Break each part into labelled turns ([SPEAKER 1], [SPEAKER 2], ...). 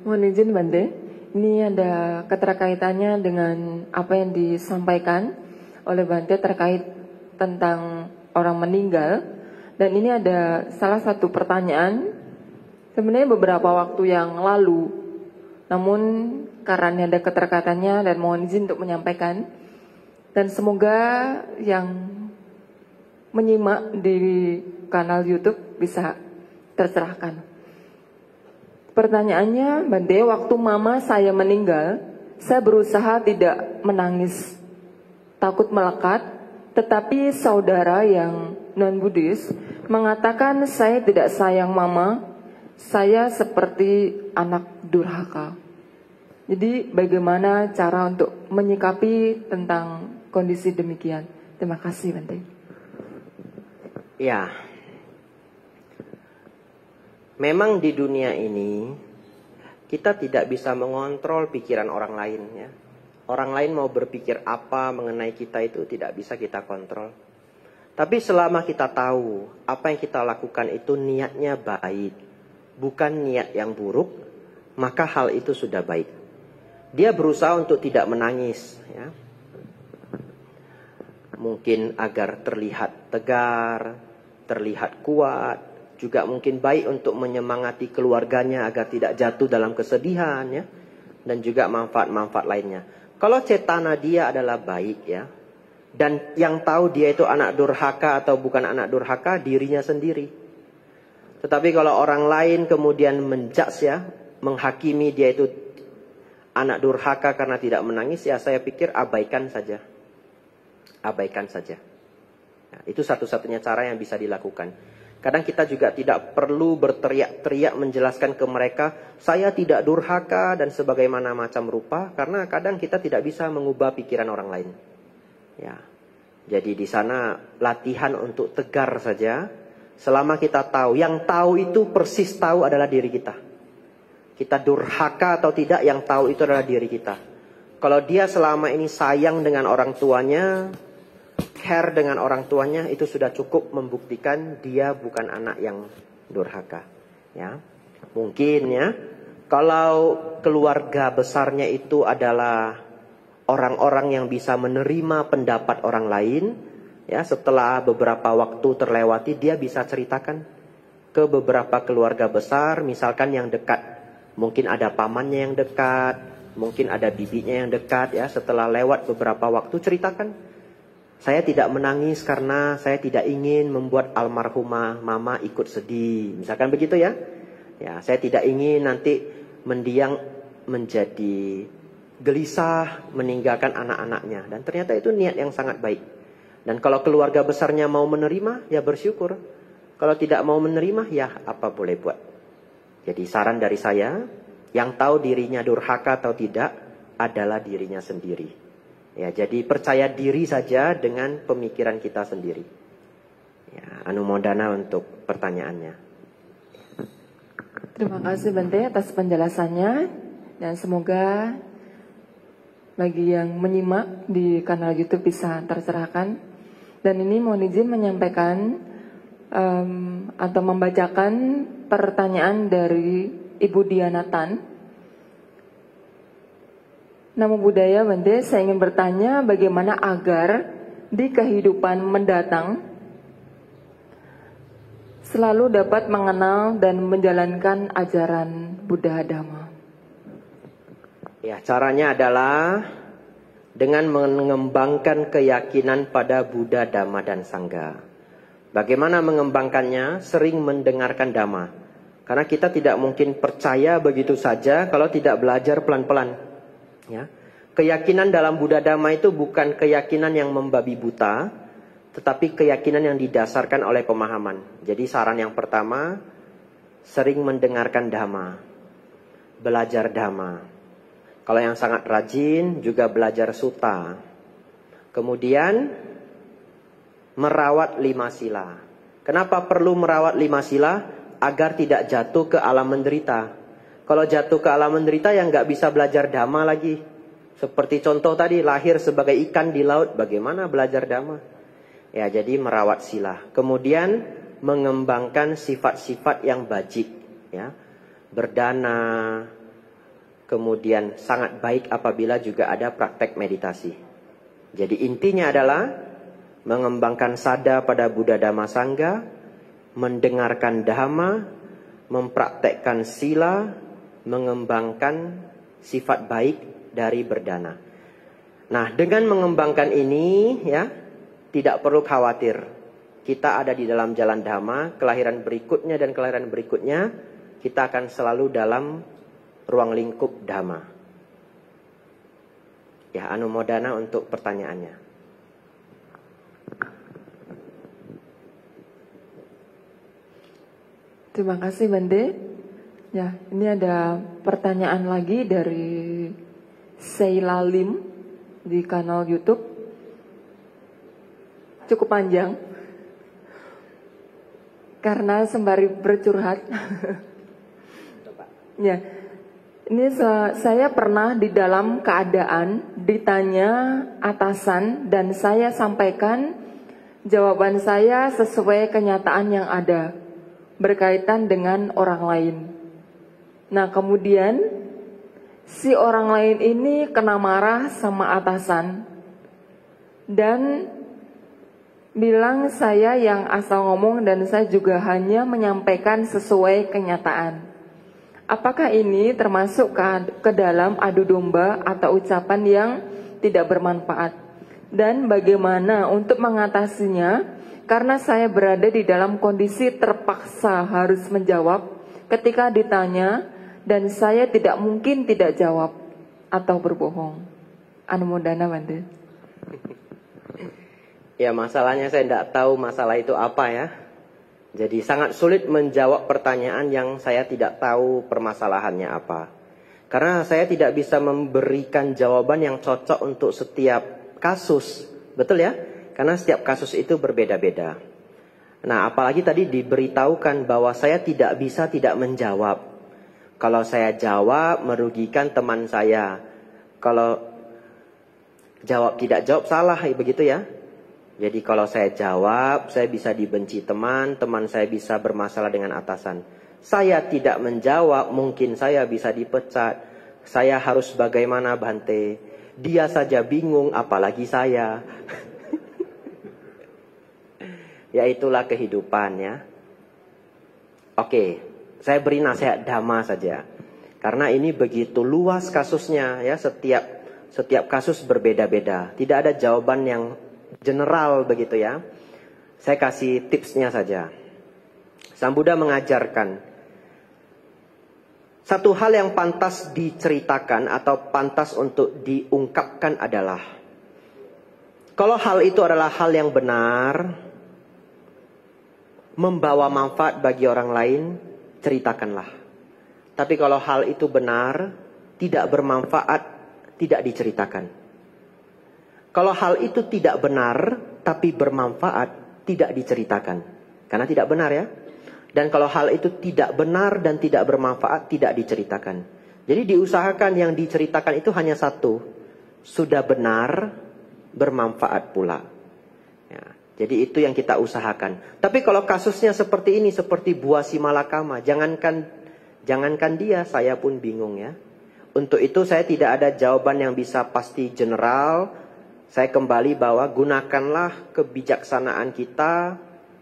[SPEAKER 1] Mohon izin Bante, ini ada keterkaitannya dengan apa yang disampaikan oleh Bante terkait tentang orang meninggal. Dan ini ada salah satu pertanyaan, sebenarnya beberapa waktu yang lalu, namun karena ada keterkaitannya dan mohon izin untuk menyampaikan. Dan semoga yang menyimak di kanal YouTube bisa tercerahkan. Pertanyaannya, Bante, waktu mama saya meninggal, saya berusaha tidak menangis, takut melekat, tetapi saudara yang non-Buddhis mengatakan saya tidak sayang mama, saya seperti anak durhaka. Jadi bagaimana cara untuk menyikapi tentang kondisi demikian? Terima kasih, Bante.
[SPEAKER 2] Ya, memang di dunia ini kita tidak bisa mengontrol pikiran orang lain ya. Orang lain mau berpikir apa mengenai kita itu tidak bisa kita kontrol. Tapi selama kita tahu apa yang kita lakukan itu niatnya baik, bukan niat yang buruk, maka hal itu sudah baik. Dia berusaha untuk tidak menangis ya. Mungkin agar terlihat tegar, terlihat kuat, juga mungkin baik untuk menyemangati keluarganya agar tidak jatuh dalam kesedihan ya, dan juga manfaat-manfaat lainnya. Kalau cetana dia adalah baik ya, dan yang tahu dia itu anak durhaka atau bukan anak durhaka dirinya sendiri. Tetapi kalau orang lain kemudian menjudge ya, menghakimi dia itu anak durhaka karena tidak menangis, ya saya pikir abaikan saja. Abaikan saja. Nah, itu satu-satunya cara yang bisa dilakukan. Kadang kita juga tidak perlu berteriak-teriak menjelaskan ke mereka, saya tidak durhaka dan sebagaimana macam rupa, karena kadang kita tidak bisa mengubah pikiran orang lain. Ya. Jadi di sana latihan untuk tegar saja. Selama kita tahu, yang tahu itu persis tahu adalah diri kita. Kita durhaka atau tidak, yang tahu itu adalah diri kita. Kalau dia selama ini sayang dengan orang tuanya, care dengan orang tuanya, itu sudah cukup membuktikan dia bukan anak yang durhaka. Ya, mungkin ya, kalau keluarga besarnya itu adalah orang-orang yang bisa menerima pendapat orang lain, ya setelah beberapa waktu terlewati dia bisa ceritakan ke beberapa keluarga besar, misalkan yang dekat, mungkin ada pamannya yang dekat, mungkin ada bibinya yang dekat, ya setelah lewat beberapa waktu ceritakan. Saya tidak menangis karena saya tidak ingin membuat almarhumah mama ikut sedih. Misalkan begitu ya. Ya, saya tidak ingin nanti mendiang menjadi gelisah meninggalkan anak-anaknya. Dan ternyata itu niat yang sangat baik. Dan kalau keluarga besarnya mau menerima, ya bersyukur. Kalau tidak mau menerima, ya apa boleh buat. Jadi saran dari saya, yang tahu dirinya durhaka atau tidak adalah dirinya sendiri. Ya, jadi percaya diri saja dengan pemikiran kita sendiri. Ya, anumodana untuk pertanyaannya.
[SPEAKER 1] Terima kasih Bante atas penjelasannya. Dan semoga bagi yang menyimak di kanal YouTube bisa tercerahkan. Dan ini mohon izin menyampaikan atau membacakan pertanyaan dari Ibu Diana Tan. Namo Buddhaya Bante, saya ingin bertanya bagaimana agar di kehidupan mendatang selalu dapat mengenal dan menjalankan ajaran Buddha Dhamma.
[SPEAKER 2] Ya, caranya adalah dengan mengembangkan keyakinan pada Buddha, Dhamma, dan Sangha. Bagaimana mengembangkannya? Sering mendengarkan Dhamma. Karena kita tidak mungkin percaya begitu saja kalau tidak belajar pelan-pelan. Ya, keyakinan dalam Buddha Dhamma itu bukan keyakinan yang membabi buta, tetapi keyakinan yang didasarkan oleh pemahaman. Jadi saran yang pertama, sering mendengarkan Dhamma, belajar Dhamma. Kalau yang sangat rajin juga belajar Sutta. Kemudian merawat 5 sila. Kenapa perlu merawat 5 sila? Agar tidak jatuh ke alam menderita. Kalau jatuh ke alam menderita yang nggak bisa belajar Dhamma lagi. Seperti contoh tadi, lahir sebagai ikan di laut, bagaimana belajar Dhamma? Ya, jadi merawat sila. Kemudian mengembangkan sifat-sifat yang bajik, ya. Berdana, Kemudian sangat baik apabila juga ada praktek meditasi. Jadi intinya adalah mengembangkan sada pada Buddha Dhamma Sangha, mendengarkan Dhamma, mempraktekkan sila, mengembangkan sifat baik dari berdana. Nah, dengan mengembangkan ini ya, tidak perlu khawatir. Kita ada di dalam jalan Dhamma, kelahiran berikutnya dan kelahiran berikutnya, kita akan selalu dalam ruang lingkup Dhamma. Ya, anumodana untuk pertanyaannya.
[SPEAKER 1] Terima kasih Bande. Ya, ini ada pertanyaan lagi dari Sheila Lim di kanal YouTube. Cukup panjang. Karena sembari bercurhat. Ya. Ini saya pernah di dalam keadaan ditanya atasan dan saya sampaikan jawaban saya sesuai kenyataan yang ada berkaitan dengan orang lain. Nah, kemudian si orang lain ini kena marah sama atasan dan bilang saya yang asal ngomong dan saya juga hanya menyampaikan sesuai kenyataan. Apakah ini termasuk ke dalam adu domba atau ucapan yang tidak bermanfaat? Dan bagaimana untuk mengatasinya? Karena saya berada di dalam kondisi terpaksa harus menjawab ketika ditanya dan saya tidak mungkin tidak jawab atau berbohong. Anumodana Bande.
[SPEAKER 2] Ya, masalahnya saya tidak tahu masalah itu apa ya. Jadi sangat sulit menjawab pertanyaan yang saya tidak tahu permasalahannya apa. Karena saya tidak bisa memberikan jawaban yang cocok untuk setiap kasus. Betul ya? Karena setiap kasus itu berbeda-beda. Nah, apalagi tadi diberitahukan bahwa saya tidak bisa tidak menjawab. Kalau saya jawab merugikan teman saya. Kalau jawab tidak jawab salah, begitu ya. Jadi kalau saya jawab, saya bisa dibenci teman saya bisa bermasalah dengan atasan. Saya tidak menjawab, mungkin saya bisa dipecat. Saya harus bagaimana Bante? Dia saja bingung, apalagi saya. Ya, itulah kehidupan ya. Oke, saya beri nasihat Dhamma saja. Karena ini begitu luas kasusnya ya, setiap kasus berbeda-beda. Tidak ada jawaban yang general begitu ya. Saya kasih tipsnya saja. Sang Buddha mengajarkan satu hal yang pantas diceritakan atau pantas untuk diungkapkan adalah kalau hal itu adalah hal yang benar, membawa manfaat bagi orang lain, ceritakanlah. Tapi kalau hal itu benar, tidak bermanfaat, tidak diceritakan. Kalau hal itu tidak benar, tapi bermanfaat, tidak diceritakan. Karena tidak benar ya. Dan kalau hal itu tidak benar dan tidak bermanfaat, tidak diceritakan. Jadi diusahakan yang diceritakan itu hanya satu. Sudah benar, bermanfaat pula. Ya, jadi itu yang kita usahakan. Tapi kalau kasusnya seperti ini, seperti buah si malakama, jangankan dia, saya pun bingung ya. Untuk itu saya tidak ada jawaban yang bisa pasti general. Saya kembali bahwa gunakanlah kebijaksanaan kita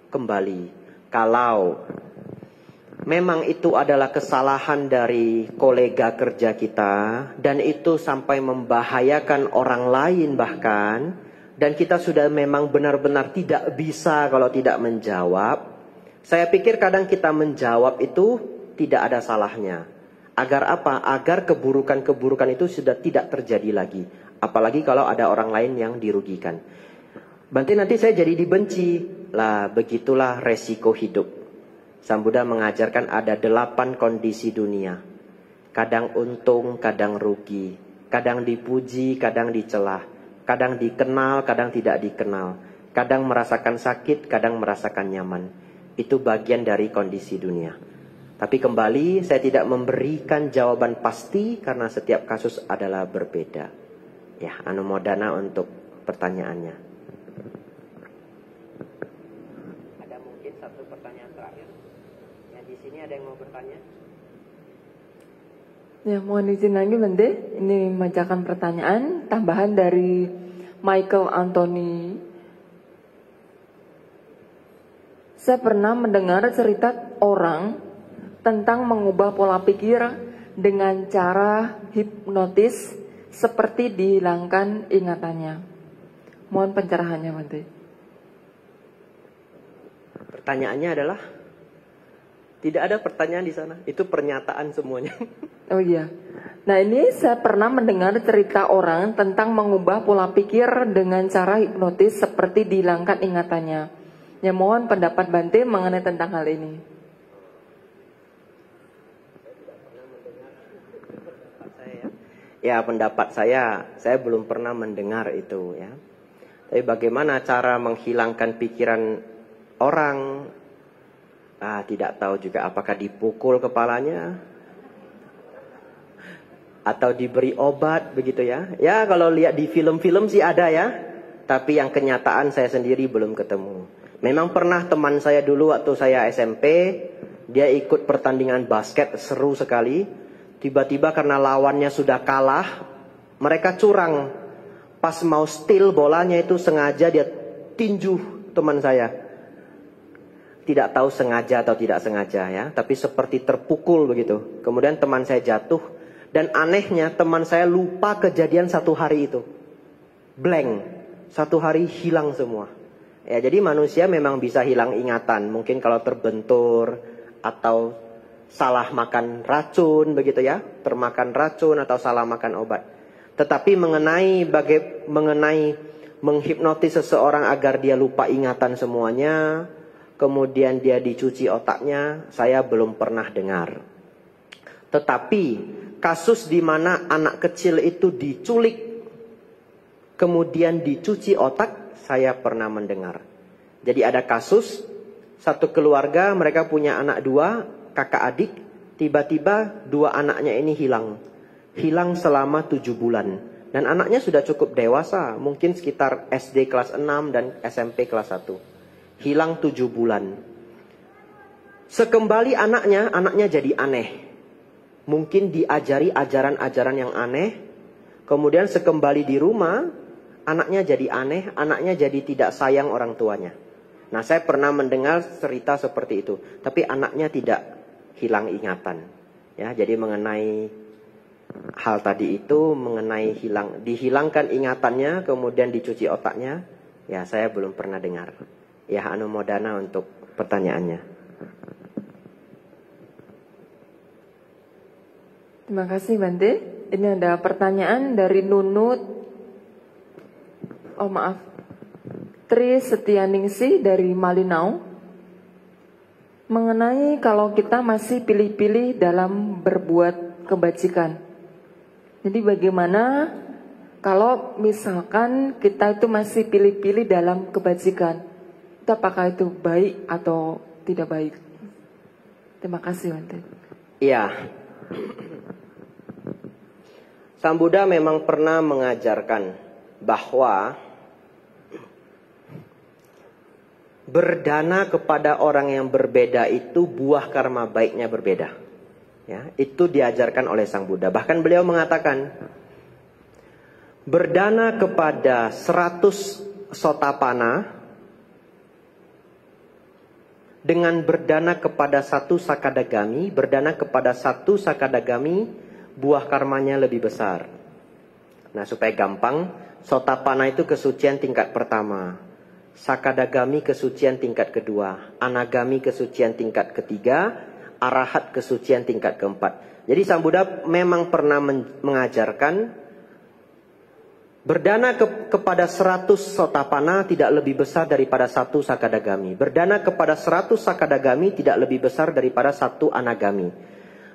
[SPEAKER 2] kembali. Kalau memang itu adalah kesalahan dari kolega kerja kita dan itu sampai membahayakan orang lain bahkan, dan kita sudah memang benar-benar tidak bisa kalau tidak menjawab, saya pikir kadang kita menjawab itu tidak ada salahnya. Agar apa? Agar keburukan-keburukan itu sudah tidak terjadi lagi. Apalagi kalau ada orang lain yang dirugikan. Berarti nanti saya jadi dibenci. Lah, begitulah resiko hidup. Sang Buddha mengajarkan ada 8 kondisi dunia. Kadang untung, kadang rugi. Kadang dipuji, kadang dicela. Kadang dikenal, kadang tidak dikenal. Kadang merasakan sakit, kadang merasakan nyaman. Itu bagian dari kondisi dunia. Tapi kembali, saya tidak memberikan jawaban pasti karena setiap kasus adalah berbeda. Ya, anumodana untuk pertanyaannya. Ada mungkin satu pertanyaan terakhir. Yang di sini ada yang mau bertanya?
[SPEAKER 1] Ya, mohon izin lagi Bante, ini membacakan pertanyaan tambahan dari Michael Anthony. Saya pernah mendengar cerita orang tentang mengubah pola pikir dengan cara hipnotis seperti dihilangkan ingatannya. Mohon pencerahannya Bante.
[SPEAKER 2] Pertanyaannya adalah, tidak ada pertanyaan di sana, itu pernyataan semuanya.
[SPEAKER 1] Oh iya. Nah ini saya pernah mendengar cerita orang tentang mengubah pola pikir dengan cara hipnotis seperti dihilangkan ingatannya. Ya mohon pendapat Bante mengenai tentang hal ini.
[SPEAKER 2] Ya pendapat saya belum pernah mendengar itu ya. Tapi bagaimana cara menghilangkan pikiran orang? Tidak tahu juga apakah dipukul kepalanya atau diberi obat begitu ya. Ya kalau lihat di film-film sih ada ya. Tapi yang kenyataan saya sendiri belum ketemu. Memang pernah teman saya dulu waktu saya SMP, dia ikut pertandingan basket seru sekali. Tiba-tiba karena lawannya sudah kalah, mereka curang. Pas mau steal bolanya itu sengaja dia tinju teman saya. Tidak tahu sengaja atau tidak sengaja ya, tapi seperti terpukul begitu. Kemudian teman saya jatuh dan anehnya teman saya lupa kejadian satu hari itu. Blank, satu hari hilang semua. Ya jadi manusia memang bisa hilang ingatan. Mungkin kalau terbentur atau salah makan racun begitu ya, termakan racun atau salah makan obat. Tetapi mengenai menghipnotis seseorang agar dia lupa ingatan semuanya, kemudian dia dicuci otaknya, saya belum pernah dengar. Tetapi kasus di mana anak kecil itu diculik, kemudian dicuci otak, saya pernah mendengar. Jadi ada kasus, satu keluarga mereka punya anak dua, kakak adik, tiba-tiba dua anaknya ini hilang. Hilang selama 7 bulan. Dan anaknya sudah cukup dewasa, mungkin sekitar SD kelas 6 dan SMP kelas 1. Hilang 7 bulan. Sekembali anaknya jadi aneh. Mungkin diajari ajaran-ajaran yang aneh. Kemudian sekembali di rumah, anaknya jadi aneh, anaknya jadi tidak sayang orang tuanya. Nah saya pernah mendengar cerita seperti itu. Tapi anaknya tidak hilang ingatan. Ya, jadi mengenai hal tadi itu, mengenai dihilangkan ingatannya, kemudian dicuci otaknya, ya saya belum pernah dengar. Ya, anumodana untuk pertanyaannya.
[SPEAKER 1] Terima kasih Bante. Ini ada pertanyaan dari Nunut. Tri Setianingsih dari Malinau. Mengenai kalau kita masih pilih-pilih dalam berbuat kebajikan. Jadi bagaimana kalau misalkan kita itu masih pilih-pilih dalam kebajikan. Itu apakah itu baik atau tidak baik? Terima kasih Bante.
[SPEAKER 2] Iya. Sang Buddha memang pernah mengajarkan bahwa berdana kepada orang yang berbeda itu buah karma baiknya berbeda. Ya, itu diajarkan oleh Sang Buddha. Bahkan beliau mengatakan, berdana kepada 100 sotapana dengan berdana kepada 1 sakadagami, berdana kepada 1 sakadagami, buah karmanya lebih besar. Nah, supaya gampang, sotapana itu kesucian tingkat pertama. Sakadagami kesucian tingkat kedua, anagami kesucian tingkat ketiga, arahat kesucian tingkat keempat. Jadi Sang Buddha memang pernah mengajarkan berdana kepada 100 sotapana tidak lebih besar daripada 1 sakadagami. Berdana kepada 100 sakadagami tidak lebih besar daripada 1 anagami.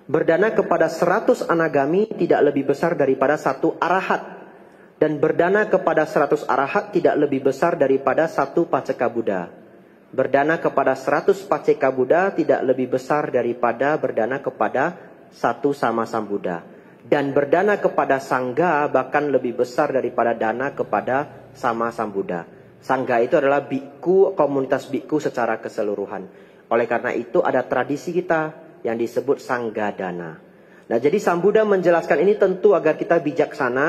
[SPEAKER 2] Berdana kepada 100 anagami tidak lebih besar daripada 1 arahat. Dan berdana kepada 100 arahat tidak lebih besar daripada 1 paceka Buddha. Berdana kepada 100 paceka Buddha tidak lebih besar daripada berdana kepada 1 sama Sang Buddha. Dan berdana kepada Sangha bahkan lebih besar daripada dana kepada sama Sang Buddha. Sangha itu adalah bikku, komunitas bikku secara keseluruhan. Oleh karena itu ada tradisi kita yang disebut Sangha Dana. Nah, jadi Sang Buddha menjelaskan ini tentu agar kita bijaksana.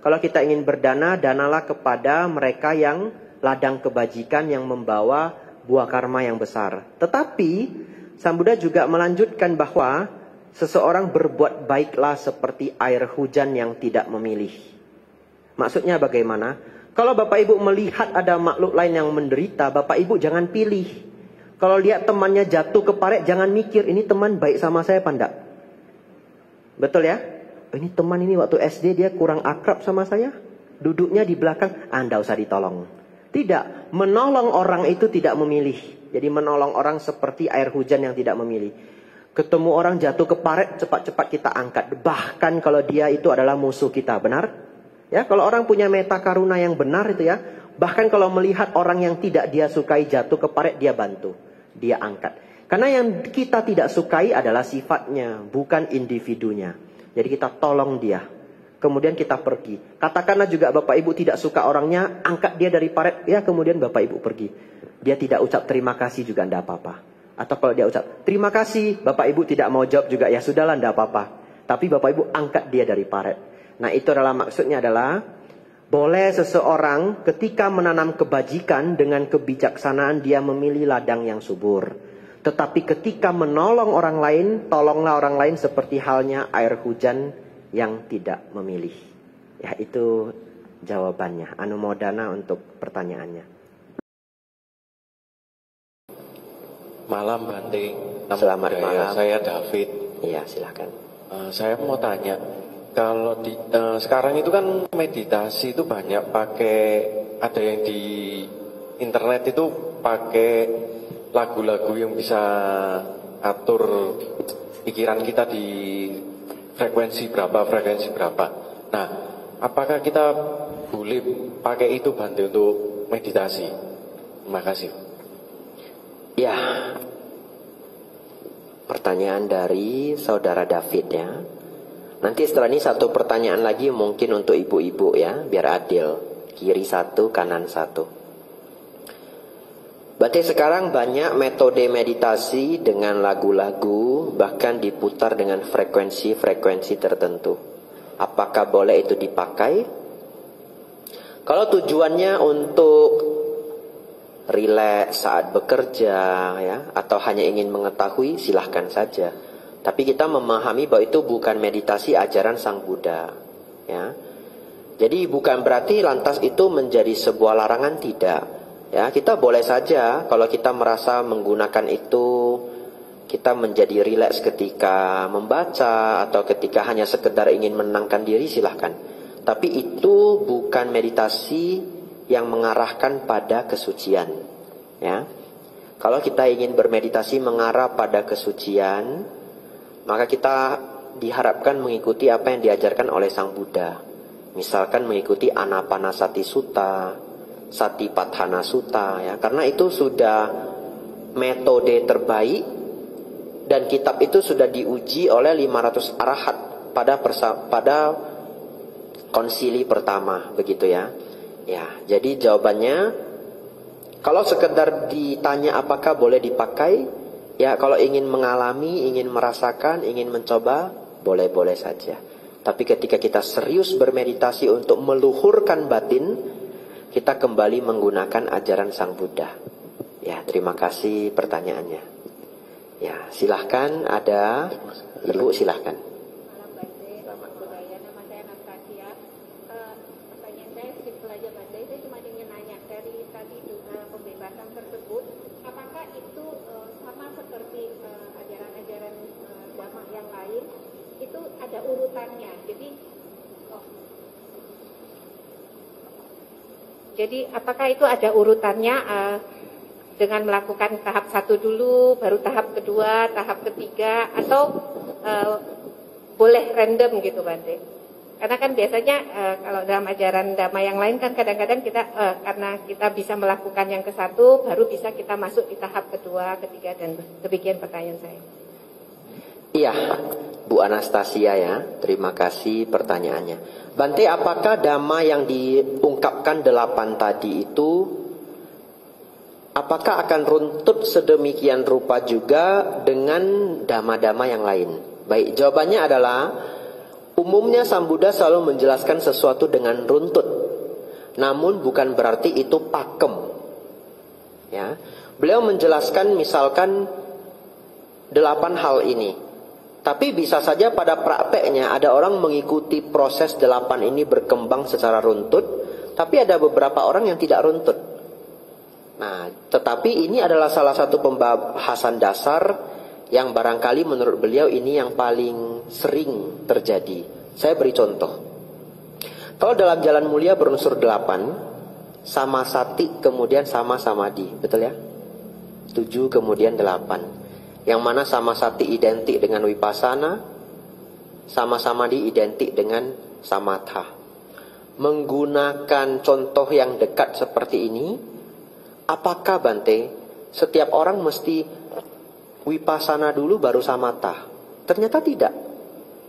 [SPEAKER 2] Kalau kita ingin berdana, danalah kepada mereka yang ladang kebajikan yang membawa buah karma yang besar. Tetapi Sang Buddha juga melanjutkan bahwa seseorang berbuat baiklah seperti air hujan yang tidak memilih. Maksudnya bagaimana? Kalau Bapak Ibu melihat ada makhluk lain yang menderita, Bapak Ibu jangan pilih. Kalau lihat temannya jatuh ke paret, jangan mikir ini teman baik sama saya apa enggak. Betul ya? Ini teman ini waktu SD dia kurang akrab sama saya. Duduknya di belakang, Anda usah ditolong. Tidak, menolong orang itu tidak memilih. Jadi menolong orang seperti air hujan yang tidak memilih. Ketemu orang jatuh ke paret, cepat-cepat kita angkat. Bahkan kalau dia itu adalah musuh kita, benar? Ya, kalau orang punya meta karuna yang benar itu ya, bahkan kalau melihat orang yang tidak dia sukai jatuh ke paret, dia bantu, dia angkat. Karena yang kita tidak sukai adalah sifatnya, bukan individunya. Jadi kita tolong dia. Kemudian kita pergi. Katakanlah juga Bapak Ibu tidak suka orangnya, angkat dia dari paret, ya kemudian Bapak Ibu pergi. Dia tidak ucap terima kasih juga tidak apa-apa. Atau kalau dia ucap terima kasih, Bapak Ibu tidak mau jawab juga, ya sudahlah tidak apa-apa. Tapi Bapak Ibu angkat dia dari paret. Nah itu adalah maksudnya adalah, boleh seseorang ketika menanam kebajikan dengan kebijaksanaan dia memilih ladang yang subur. Tetapi ketika menolong orang lain, tolonglah orang lain seperti halnya air hujan yang tidak memilih. Ya itu jawabannya. Anumodana untuk pertanyaannya.
[SPEAKER 3] Malam Bante.
[SPEAKER 2] Selamat malam.
[SPEAKER 3] Saya David.
[SPEAKER 2] Iya silakan.
[SPEAKER 3] Saya mau tanya, kalau di sekarang itu kan meditasi itu banyak pakai, ada yang di internet itu pakai lagu-lagu yang bisa atur pikiran kita di frekuensi berapa. Nah, apakah kita boleh pakai itu Bante untuk meditasi? Terima kasih.
[SPEAKER 2] Ya, pertanyaan dari saudara David ya. Nanti setelah ini satu pertanyaan lagi mungkin untuk ibu-ibu ya, biar adil. Kiri satu, kanan satu. Berarti sekarang banyak metode meditasi dengan lagu-lagu, bahkan diputar dengan frekuensi-frekuensi tertentu. Apakah boleh itu dipakai? Kalau tujuannya untuk rileks saat bekerja ya, atau hanya ingin mengetahui, silahkan saja. Tapi kita memahami bahwa itu bukan meditasi ajaran Sang Buddha ya. Jadi bukan berarti lantas itu menjadi sebuah larangan, tidak. Ya, kita boleh saja kalau kita merasa menggunakan itu, kita menjadi rileks ketika membaca atau ketika hanya sekedar ingin menenangkan diri, silahkan. Tapi itu bukan meditasi yang mengarahkan pada kesucian. Ya, kalau kita ingin bermeditasi mengarah pada kesucian, maka kita diharapkan mengikuti apa yang diajarkan oleh Sang Buddha. Misalkan mengikuti Anapanasati Sutta, Satipatthana Sutta ya, karena itu sudah metode terbaik dan kitab itu sudah diuji oleh 500 arahat pada konsili pertama begitu ya. Ya, jadi jawabannya kalau sekedar ditanya apakah boleh dipakai, ya kalau ingin mengalami, ingin merasakan, ingin mencoba, boleh-boleh saja. Tapi ketika kita serius bermeditasi untuk meluhurkan batin, kita kembali menggunakan ajaran Sang Buddha. Ya, terima kasih pertanyaannya. Ya, silahkan ada Ibu, silahkan.
[SPEAKER 4] Malam Bante, Bapak Budaya, nama saya Anastasia. Pertanyaan saya simpel aja Bante, saya cuma ingin nanya dari tadi pembebasan tersebut, apakah itu sama seperti ajaran-ajaran agama yang lain, itu ada urutannya. Jadi apakah itu ada urutannya dengan melakukan tahap 1 dulu, baru tahap kedua, tahap ketiga, atau boleh random gitu Bante? Karena kan biasanya kalau dalam ajaran Dhamma yang lain kan kadang-kadang kita karena kita bisa melakukan yang ke-1, baru bisa kita masuk di tahap kedua, ketiga, dan demikian pertanyaan saya.
[SPEAKER 2] Iya, Bu Anastasia ya, terima kasih pertanyaannya. Bante, apakah dhamma yang diungkapkan 8 tadi itu, apakah akan runtut sedemikian rupa juga dengan dhamma-dhamma yang lain? Baik, jawabannya adalah umumnya Sang Buddha selalu menjelaskan sesuatu dengan runtut, namun bukan berarti itu pakem. Ya, beliau menjelaskan misalkan 8 hal ini. Tapi bisa saja pada prakteknya ada orang mengikuti proses 8 ini berkembang secara runtut, tapi ada beberapa orang yang tidak runtut. Nah, tetapi ini adalah salah satu pembahasan dasar yang barangkali menurut beliau ini yang paling sering terjadi. Saya beri contoh. Kalau dalam jalan mulia berunsur 8, sama sati kemudian sama samadhi, betul ya? 7 kemudian 8. Yang mana sama sati identik dengan wipasana, sama samadhi identik dengan samatha. Menggunakan contoh yang dekat seperti ini, apakah Bante, setiap orang mesti wipasana dulu baru samatha? Ternyata tidak.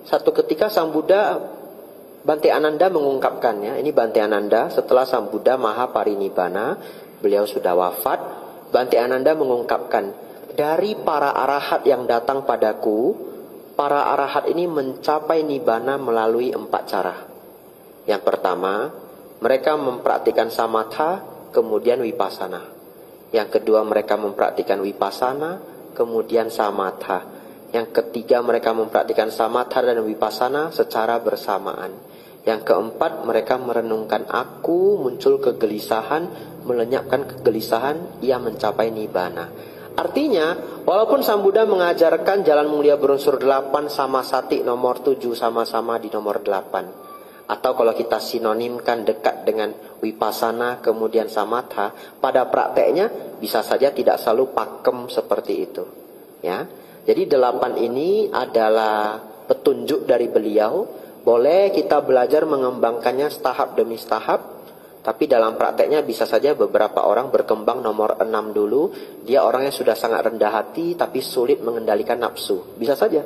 [SPEAKER 2] Satu ketika Sang Buddha, Bante Ananda mengungkapkannya. Ini Bante Ananda setelah Sang Buddha Maha Parinibbana, beliau sudah wafat. Bante Ananda mengungkapkan, dari para arahat yang datang padaku, para arahat ini mencapai nibbana melalui 4 cara. Yang pertama, mereka mempraktikkan samatha, kemudian wipasana. Yang kedua, mereka mempraktikkan wipasana, kemudian samatha. Yang ketiga, mereka mempraktikkan samatha dan wipasana secara bersamaan. Yang keempat, mereka merenungkan aku, muncul kegelisahan, melenyapkan kegelisahan, ia mencapai nibbana. Artinya, walaupun Sang Buddha mengajarkan jalan mulia berunsur 8 sama sati nomor 7 sama-sama di nomor 8. Atau kalau kita sinonimkan dekat dengan wipasana kemudian samatha, pada prakteknya bisa saja tidak selalu pakem seperti itu. Ya. Jadi 8 ini adalah petunjuk dari beliau. Boleh kita belajar mengembangkannya setahap demi setahap. Tapi dalam prakteknya bisa saja beberapa orang berkembang nomor 6 dulu. Dia orangnya sudah sangat rendah hati tapi sulit mengendalikan nafsu. Bisa saja.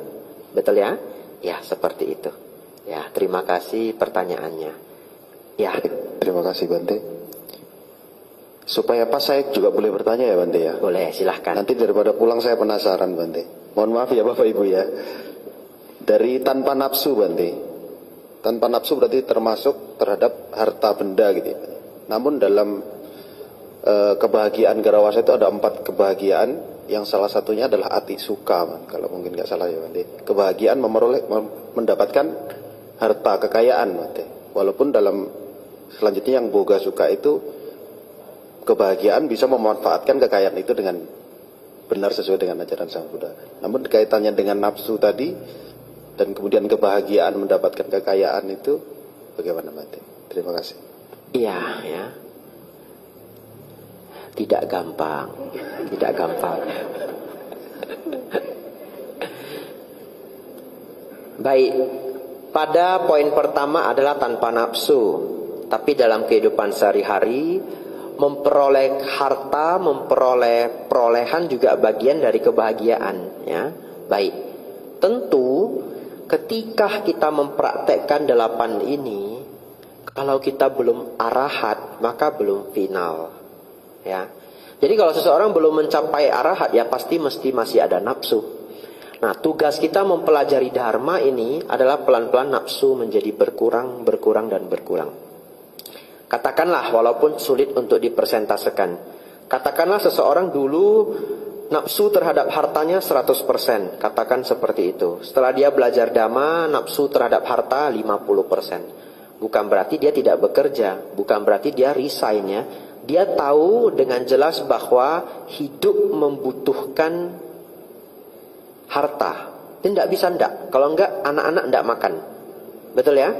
[SPEAKER 2] Betul ya? Ya, seperti itu. Ya, terima kasih pertanyaannya. Ya.
[SPEAKER 5] Terima kasih Bante. Supaya pas saya juga boleh bertanya ya Bante ya?
[SPEAKER 2] Boleh, silahkan.
[SPEAKER 5] Nanti daripada pulang saya penasaran Bante. Mohon maaf ya Bapak Ibu ya. Dari tanpa nafsu Bante. Tanpa nafsu berarti termasuk terhadap harta benda gitu ya. Namun dalam kebahagiaan Garawasa itu ada 4 kebahagiaan. Yang salah satunya adalah ati suka, kalau mungkin nggak salah ya Bante. Kebahagiaan mendapatkan harta kekayaan Bante. Walaupun dalam selanjutnya yang boga suka itu kebahagiaan bisa memanfaatkan kekayaan itu dengan benar sesuai dengan ajaran Sang Buddha. Namun kaitannya dengan nafsu tadi dan kemudian kebahagiaan mendapatkan kekayaan itu bagaimana Bante? Terima kasih.
[SPEAKER 2] Iya, ya. Tidak gampang. Tidak gampang. Baik. Pada poin pertama adalah tanpa nafsu. Tapi dalam kehidupan sehari-hari, memperoleh harta, memperoleh perolehan juga bagian dari kebahagiaan, ya. Baik. Tentu ketika kita mempraktekkan 8 ini, kalau kita belum arahat, maka belum final. Ya. Jadi kalau seseorang belum mencapai arahat, ya pasti mesti masih ada nafsu. Nah, tugas kita mempelajari dharma ini adalah pelan-pelan nafsu menjadi berkurang, dan berkurang. Katakanlah, walaupun sulit untuk dipersentasekan. Katakanlah seseorang dulu nafsu terhadap hartanya 100%. Katakan seperti itu. Setelah dia belajar dhamma, nafsu terhadap harta 50%. Bukan berarti dia tidak bekerja, bukan berarti dia resign ya. Dia tahu dengan jelas bahwa hidup membutuhkan harta. Dia tidak bisa ndak. Kalau enggak, anak-anak ndak makan. Betul ya?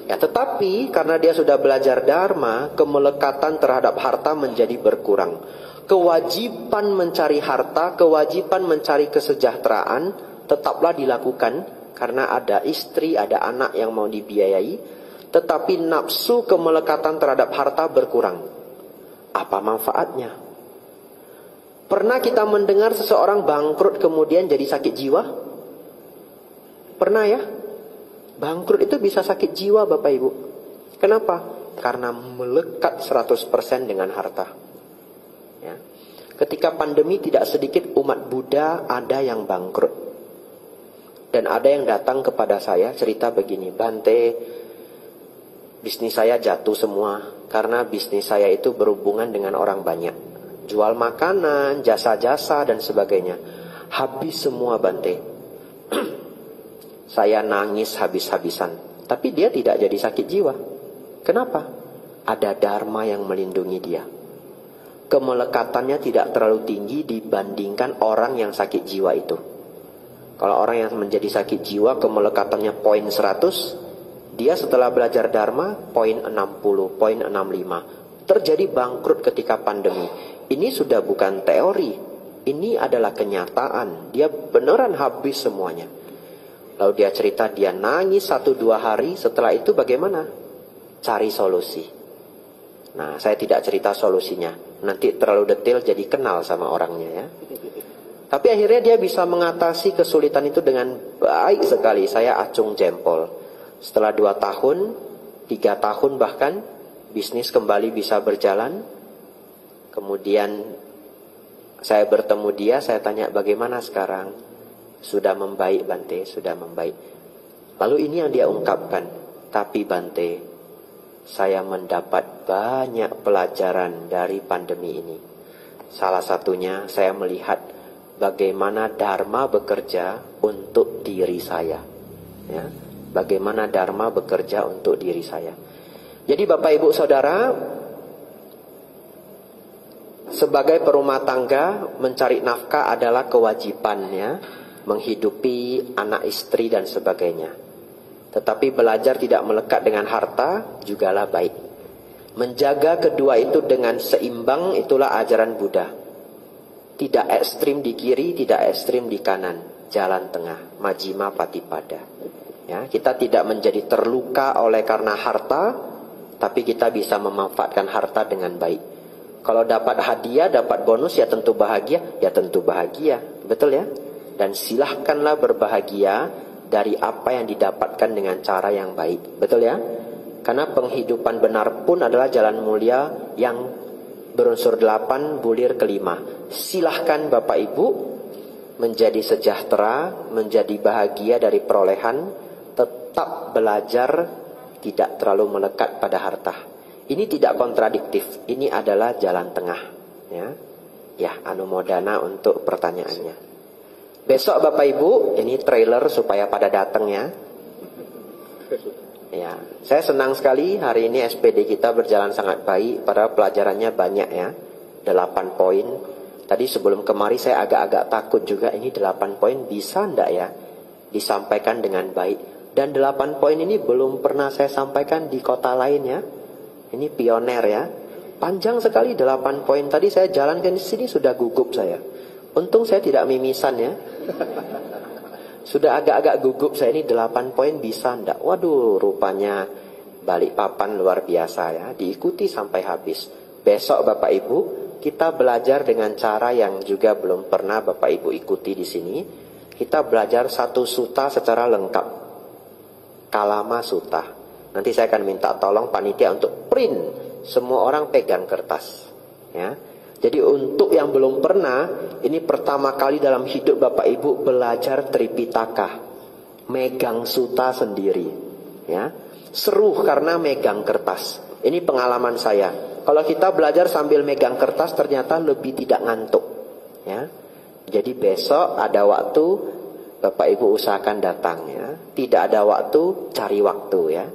[SPEAKER 2] Ya, tetapi karena dia sudah belajar dharma, kemelekatan terhadap harta menjadi berkurang. Kewajiban mencari harta, kewajiban mencari kesejahteraan tetaplah dilakukan karena ada istri, ada anak yang mau dibiayai. Tetapi nafsu kemelekatan terhadap harta berkurang. Apa manfaatnya? Pernah kita mendengar seseorang bangkrut kemudian jadi sakit jiwa? Pernah ya? Bangkrut itu bisa sakit jiwa Bapak Ibu. Kenapa? Karena melekat 100% dengan harta. Ya. Ketika pandemi tidak sedikit umat Buddha ada yang bangkrut. Dan ada yang datang kepada saya cerita begini, Bante, bisnis saya jatuh semua karena bisnis saya itu berhubungan dengan orang banyak. Jual makanan, jasa-jasa dan sebagainya. Habis semua Bante. Saya nangis habis-habisan. Tapi dia tidak jadi sakit jiwa. Kenapa? Ada dharma yang melindungi dia. Kemelekatannya tidak terlalu tinggi dibandingkan orang yang sakit jiwa itu. Kalau orang yang menjadi sakit jiwa kemelekatannya poin 100, dia setelah belajar dharma poin 60, poin 65. Terjadi bangkrut ketika pandemi. Ini sudah bukan teori, ini adalah kenyataan. Dia beneran habis semuanya. Lalu dia cerita dia nangis 1-2 hari, setelah itu bagaimana? Cari solusi. Nah, saya tidak cerita solusinya. Nanti terlalu detail jadi kenal sama orangnya ya. Tapi akhirnya dia bisa mengatasi kesulitan itu dengan baik sekali. Saya acung jempol. Setelah 2 tahun, 3 tahun bahkan, bisnis kembali bisa berjalan. Kemudian saya bertemu dia, saya tanya bagaimana sekarang? Sudah membaik Bante, sudah membaik. Lalu ini yang dia ungkapkan. Tapi Bante, saya mendapat banyak pelajaran dari pandemi ini. Salah satunya saya melihat bagaimana dharma bekerja untuk diri saya. Ya, bagaimana dharma bekerja untuk diri saya. Jadi Bapak Ibu Saudara, sebagai perumah tangga mencari nafkah adalah kewajibannya, menghidupi anak istri dan sebagainya. Tetapi belajar tidak melekat dengan harta jugalah baik. Menjaga kedua itu dengan seimbang itulah ajaran Buddha. Tidak ekstrim di kiri, tidak ekstrim di kanan. Jalan tengah, majjhima patipada. Ya, kita tidak menjadi terluka oleh karena harta, tapi kita bisa memanfaatkan harta dengan baik. Kalau dapat hadiah, dapat bonus ya tentu bahagia, ya tentu bahagia. Betul ya? Dan silahkanlah berbahagia dari apa yang didapatkan dengan cara yang baik. Betul ya? Karena penghidupan benar pun adalah jalan mulia yang berunsur 8, bulir ke-5. Silahkan Bapak Ibu menjadi sejahtera, menjadi bahagia dari perolehan, tetap belajar, tidak terlalu melekat pada harta. Ini tidak kontradiktif, ini adalah jalan tengah. Ya, anumodana untuk pertanyaannya. Besok Bapak Ibu, ini trailer supaya pada datang ya. Ya, saya senang sekali hari ini SPD kita berjalan sangat baik. Padahal pelajarannya banyak ya, 8 poin. Tadi sebelum kemari saya agak-agak takut juga, ini 8 poin bisa ndak ya disampaikan dengan baik. Dan 8 poin ini belum pernah saya sampaikan di kota lain ya. Ini pioner ya. Panjang sekali 8 poin. Tadi saya jalankan di sini sudah gugup saya. Untung saya tidak mimisan ya. Sudah agak-agak gugup saya, ini 8 poin bisa ndak? Waduh, rupanya Balikpapan luar biasa ya. Diikuti sampai habis. Besok Bapak Ibu, kita belajar dengan cara yang juga belum pernah Bapak Ibu ikuti di sini. Kita belajar 1 sutta secara lengkap. Kalama Sutta. Nanti saya akan minta tolong panitia untuk print. Semua orang pegang kertas. Ya. Jadi untuk yang belum pernah, ini pertama kali dalam hidup Bapak Ibu belajar Tripitaka. Megang sutta sendiri. Ya. Seru karena megang kertas. Ini pengalaman saya. Kalau kita belajar sambil megang kertas ternyata lebih tidak ngantuk. Ya. Jadi besok ada waktu, Bapak Ibu usahakan datang ya. Tidak ada waktu, cari waktu ya.